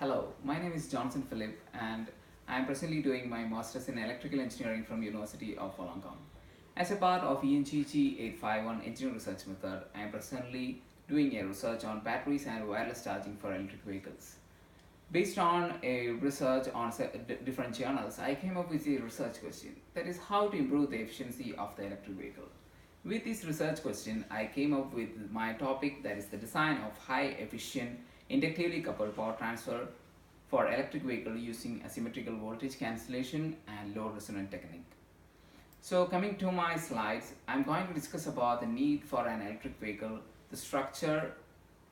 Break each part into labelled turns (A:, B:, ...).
A: Hello, my name is Johnson Philip and I am presently doing my Masters in Electrical Engineering from University of Wollongong. As a part of ENGG 851 Engineering Research Method, I am presently doing a research on batteries and wireless charging for electric vehicles. Based on a research on different journals, I came up with a research question, that is how to improve the efficiency of the electric vehicle. With this research question, I came up with my topic, that is the design of high efficient inductively coupled power transfer for electric vehicle using asymmetrical voltage cancellation and load resonant technique. So coming to my slides, I'm going to discuss about the need for an electric vehicle, the structure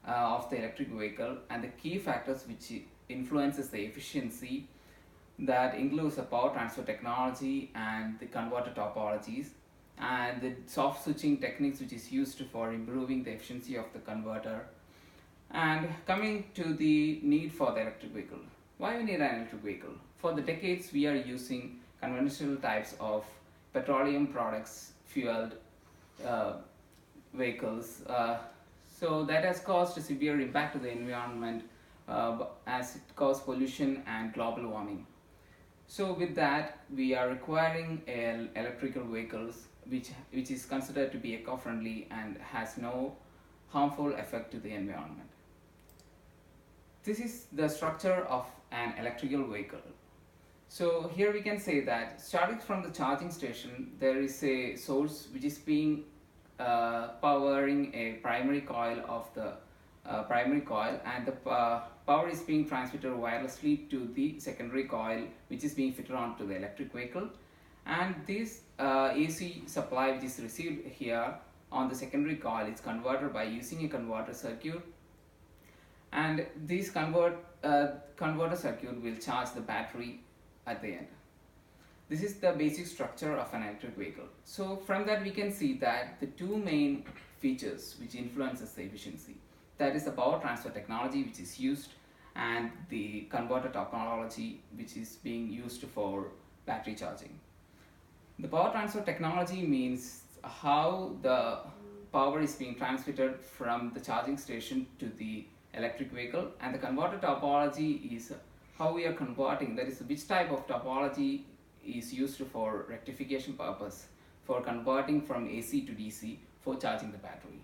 A: of the electric vehicle and the key factors which influences the efficiency, that includes the power transfer technology and the converter topologies and the soft switching techniques which is used for improving the efficiency of the converter. And coming to the need for the electric vehicle. Why we need an electric vehicle? For the decades we are using conventional types of petroleum products fueled vehicles. So that has caused a severe impact to the environment as it caused pollution and global warming. So with that, we are requiring electrical vehicles which is considered to be eco-friendly and has no harmful effect to the environment. This is the structure of an electrical vehicle. So here we can say that starting from the charging station, there is a source which is being powering a primary coil of the primary coil, and the power is being transmitted wirelessly to the secondary coil which is being fitted onto the electric vehicle. And this AC supply which is received here on the secondary coil is converted by using a converter circuit, and this converter circuit will charge the battery at the end. This is the basic structure of an electric vehicle. So from that we can see that the two main features which influences the efficiency, that is the power transfer technology which is used and the converter topology which is being used for battery charging. The power transfer technology means how the power is being transmitted from the charging station to the electric vehicle, and the converter topology is how we are converting, that is which type of topology is used for rectification purpose for converting from AC to DC for charging the battery.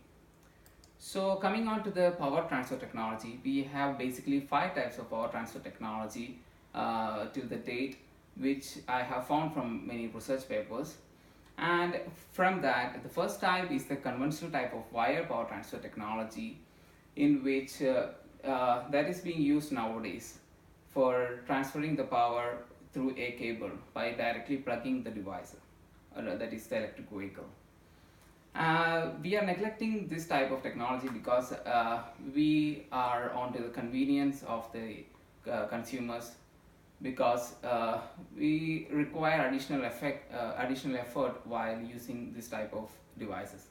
A: So coming on to the power transfer technology, we have basically 5 types of power transfer technology till the date, which I have found from many research papers. And from that, the first type is the conventional type of wire power transfer technology, in which that is being used nowadays for transferring the power through a cable by directly plugging the device, that is the electric vehicle. We are neglecting this type of technology because we are onto the convenience of the consumers, because we require additional effort while using this type of devices.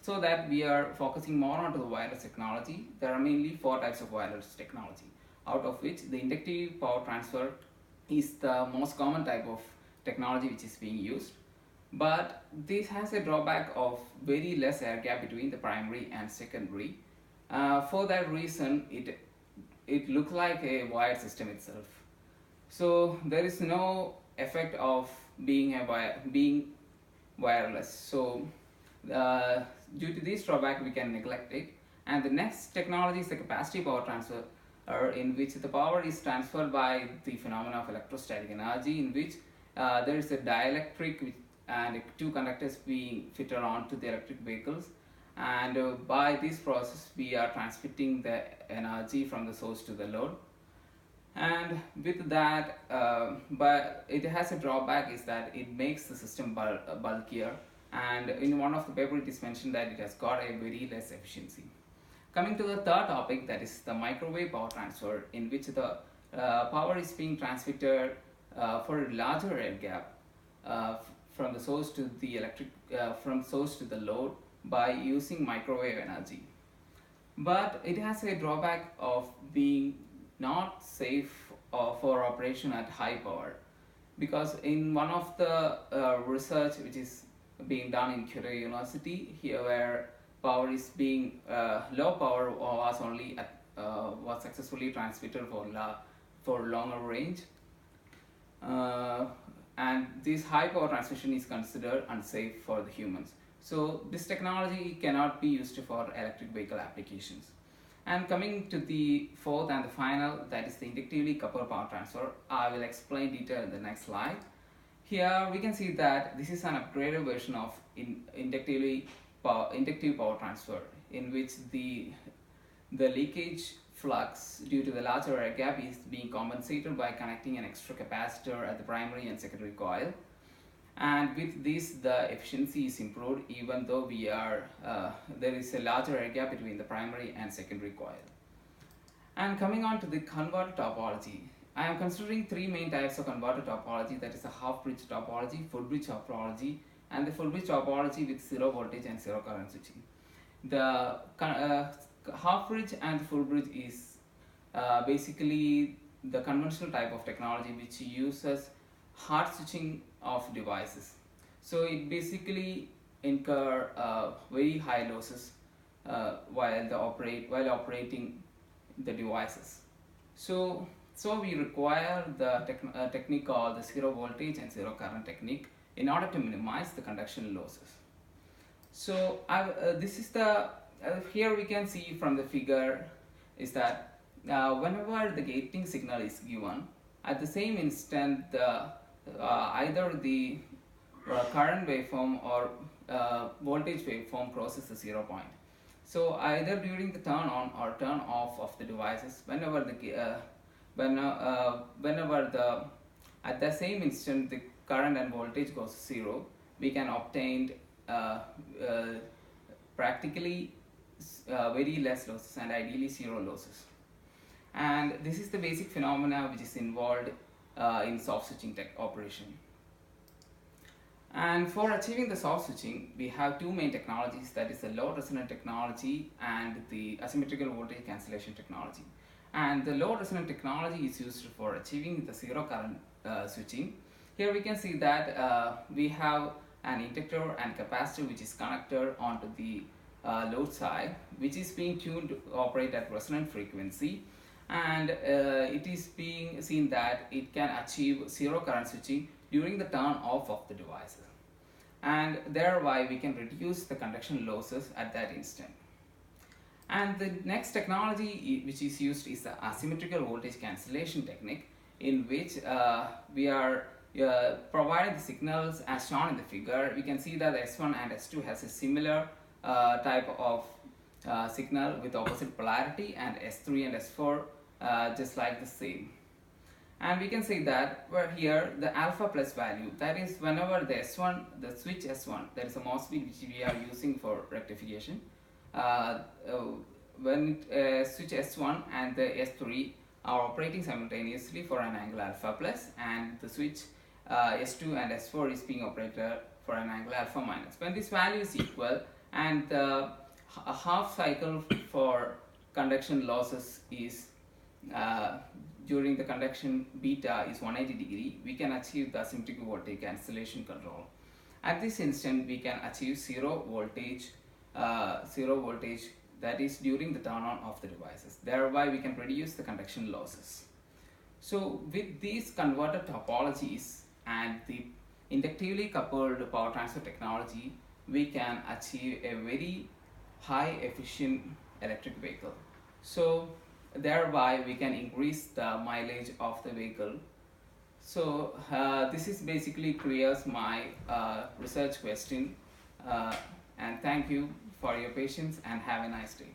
A: So that we are focusing more onto the wireless technology. There are mainly 4 types of wireless technology, out of which the inductive power transfer is the most common type of technology which is being used. But this has a drawback of very less air gap between the primary and secondary. For that reason, it looks like a wired system itself. So there is no effect of being wireless. So due to this drawback, we can neglect it. And the next technology is the capacitive power transfer, in which the power is transferred by the phenomena of electrostatic energy, in which there is a dielectric and 2 conductors being fitted onto the electric vehicles, and by this process we are transmitting the energy from the source to the load. And with that, but it has a drawback, is that it makes the system bulkier, and in one of the paper it is mentioned that it has got a very less efficiency. Coming to the third topic, that is the microwave power transfer, in which the power is being transmitted for a larger air gap from the source to the from source to the load by using microwave energy. But it has a drawback of being not safe for operation at high power, because in one of the research which is being done in Curie University, here where power is being low power was only at was successfully transmitted for longer range. uh, and this high power transmission is considered unsafe for the humans. So this technology cannot be used for electric vehicle applications. And coming to the fourth and the final, that is the inductively coupled power transfer, I will explain detail in the next slide. Here we can see that this is an upgraded version of inductive power transfer, in which the leakage flux due to the larger air gap is being compensated by connecting an extra capacitor at the primary and secondary coil. And with this, the efficiency is improved even though there is a larger air gap between the primary and secondary coil. And coming on to the converter topology, I am considering three main types of converter topology, that is the half bridge topology, full bridge topology, and the full bridge topology with zero voltage and zero current switching. The half bridge and full bridge is basically the conventional type of technology which uses hard switching of devices. So it basically incur very high losses while operating the devices. So we require the technique called the zero voltage and zero current technique in order to minimize the conduction losses. So this is the here we can see from the figure is that whenever the gating signal is given, at the same instant either the current waveform or voltage waveform crosses the 0 point. So either during the turn on or turn off of the devices, whenever at the same instant the current and voltage goes 0, we can obtain practically very less losses and ideally zero losses. And this is the basic phenomena which is involved in soft switching operation. And for achieving the soft switching, we have two main technologies, that is the low resonant technology and the asymmetrical voltage cancellation technology. And the low resonant technology is used for achieving the zero current switching. Here we can see that we have an inductor and capacitor which is connected onto the load side, which is being tuned to operate at resonant frequency, and it is being seen that it can achieve zero current switching during the turn off of the devices, and thereby we can reduce the conduction losses at that instant. And the next technology which is used is the asymmetrical voltage cancellation technique, in which we are providing the signals as shown in the figure. We can see that S1 and S2 has a similar type of signal with opposite polarity, and S3 and S4 just like the same. And we can say that here the alpha plus value, that is whenever the switch S1, that is a MOSFET which we are using for rectification, when switch S1 and the S3 are operating simultaneously for an angle alpha plus, and the switch S2 and S4 is being operated for an angle alpha minus. When this value is equal and the half cycle for conduction losses is during the conduction beta is 180 degree, we can achieve the asymmetrical voltage cancellation control. At this instant, we can achieve zero voltage, that is during the turn on of the devices. Thereby, we can reduce the conduction losses. So, with these converter topologies and the inductively coupled power transfer technology, we can achieve a very high efficient electric vehicle. So thereby we can increase the mileage of the vehicle. So this is basically clears my research question, and thank you for your patience and have a nice day.